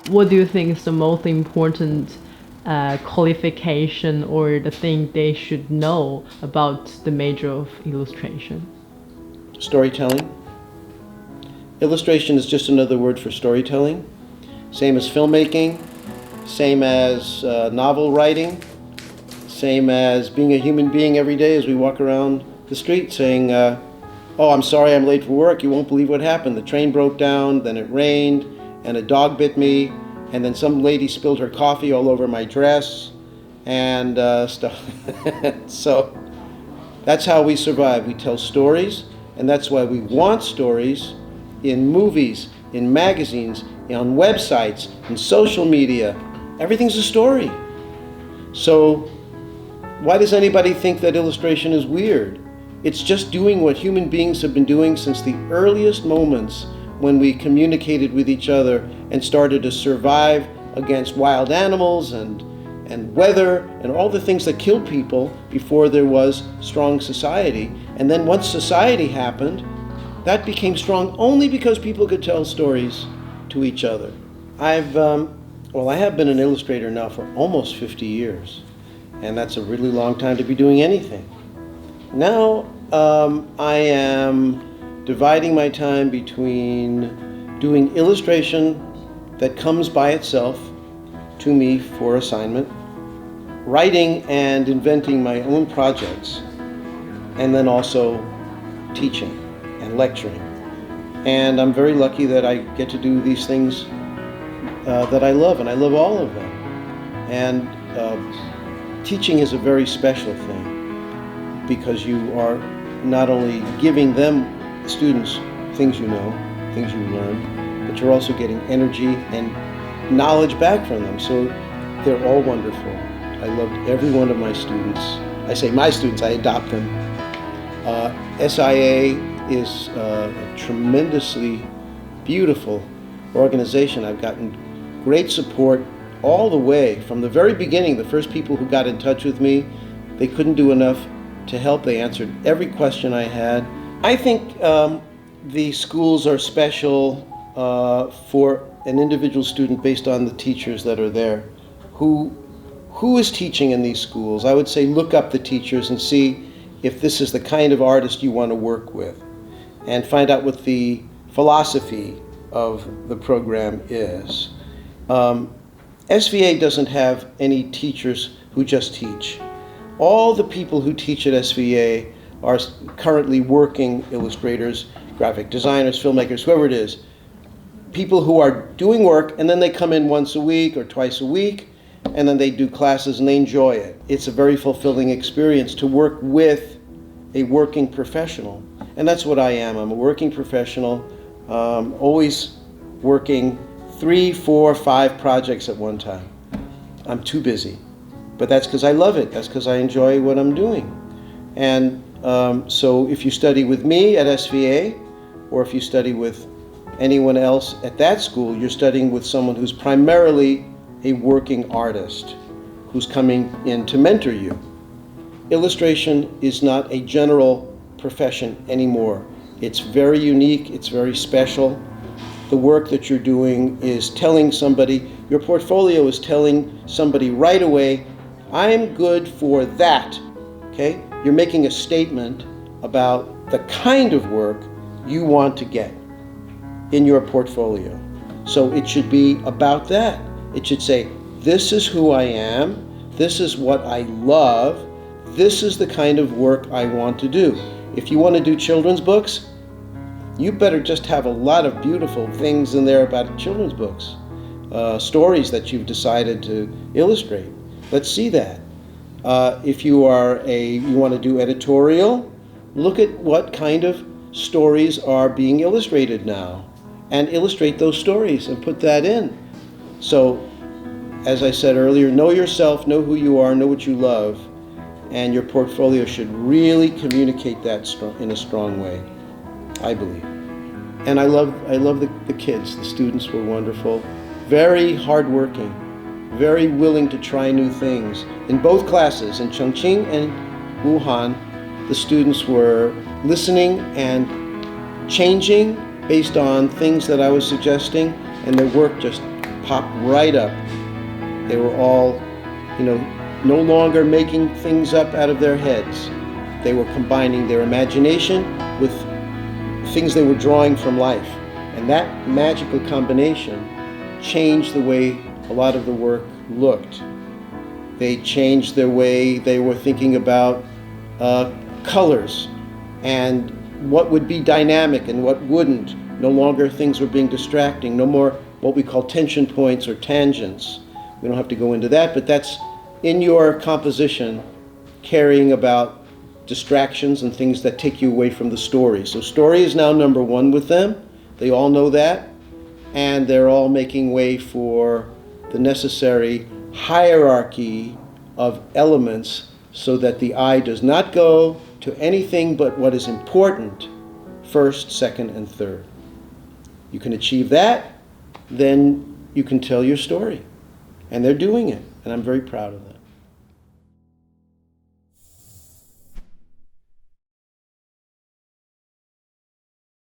what do you think is the most important qualification or the thing they should know about the major of illustration? Storytelling. Illustration is just another word for storytelling. Same as filmmaking, same as novel writing, same as being a human being every day as we walk around the street saying, oh, I'm sorry I'm late for work, you won't believe what happened. The train broke down, then it rained, and a dog bit me, and then some lady spilled her coffee all over my dress, and stuff. So that's how we survive. We tell stories, and that's why we want stories in movies, in magazines, on websites, in social media. Everything's a story. So why does anybody think that illustration is weird? It's just doing what human beings have been doing since the earliest moments when we communicated with each other and started to survive against wild animals and weather and all the things that killed people before there was strong society. And then once society happened, that became strong only because people could tell stories to each other. I have been an illustrator now for almost 50 years, and that's a really long time to be doing anything. Now I am dividing my time between doing illustration that comes by itself to me for assignment, writing and inventing my own projects, and then also teaching and lecturing. And I'm very lucky that I get to do these things that I love, and I love all of them. And teaching is a very special thing because you are not only giving them, students, things you know, things you learn, but you're also getting energy and knowledge back from them. So they're all wonderful. I loved every one of my students. I say my students, I adopt them. SIA is a tremendously beautiful organization. I've gotten great support all the way from the very beginning. The first people who got in touch with me, they couldn't do enough to help. They answered every question I had. I think the schools are special for an individual student based on the teachers that are there. Who is teaching in these schools? I would say look up the teachers and see if this is the kind of artist you want to work with, and find out what the philosophy of the program is. SVA doesn't have any teachers who just teach. All the people who teach at SVA are currently working illustrators, graphic designers, filmmakers, whoever it is. People who are doing work, and then they come in once a week or twice a week, and then they do classes and they enjoy it. It's a very fulfilling experience to work with a working professional. And that's what I am. I'm a working professional, always working 3, 4, 5 projects at one time. I'm too busy. But that's because I love it. That's because I enjoy what I'm doing. And so if you study with me at SVA, or if you study with anyone else at that school, you're studying with someone who's primarily a working artist who's coming in to mentor you. Illustration is not a general profession anymore. It's very unique, it's very special. The work that you're doing is telling somebody, your portfolio is telling somebody right away, I'm good for that, okay? You're making a statement about the kind of work you want to get in your portfolio. So it should be about that. It should say, this is who I am, this is what I love, this is the kind of work I want to do. If you want to do children's books, you better just have a lot of beautiful things in there about children's books, stories that you've decided to illustrate. Let's see that. If you want to do editorial, look at what kind of stories are being illustrated now, and illustrate those stories and put that in. So, as I said earlier, know yourself, know who you are, know what you love, and your portfolio should really communicate that in a strong way, I believe. And I love the kids. The students were wonderful, very hardworking, very willing to try new things. In both classes, in Chongqing and Wuhan, the students were listening and changing based on things that I was suggesting, and their work just popped right up. They were all, no longer making things up out of their heads. They were combining their imagination with things they were drawing from life. And that magical combination changed the way a lot of the work looked. They changed their way they were thinking about colors and what would be dynamic and what wouldn't. No longer things were being distracting, no more what we call tension points or tangents. We don't have to go into that, but that's in your composition, caring about distractions and things that take you away from the story. So story is now number one with them. They all know that, and they're all making way for the necessary hierarchy of elements so that the eye does not go to anything but what is important first, second, and third. You can achieve that, then you can tell your story. And they're doing it, and I'm very proud of that.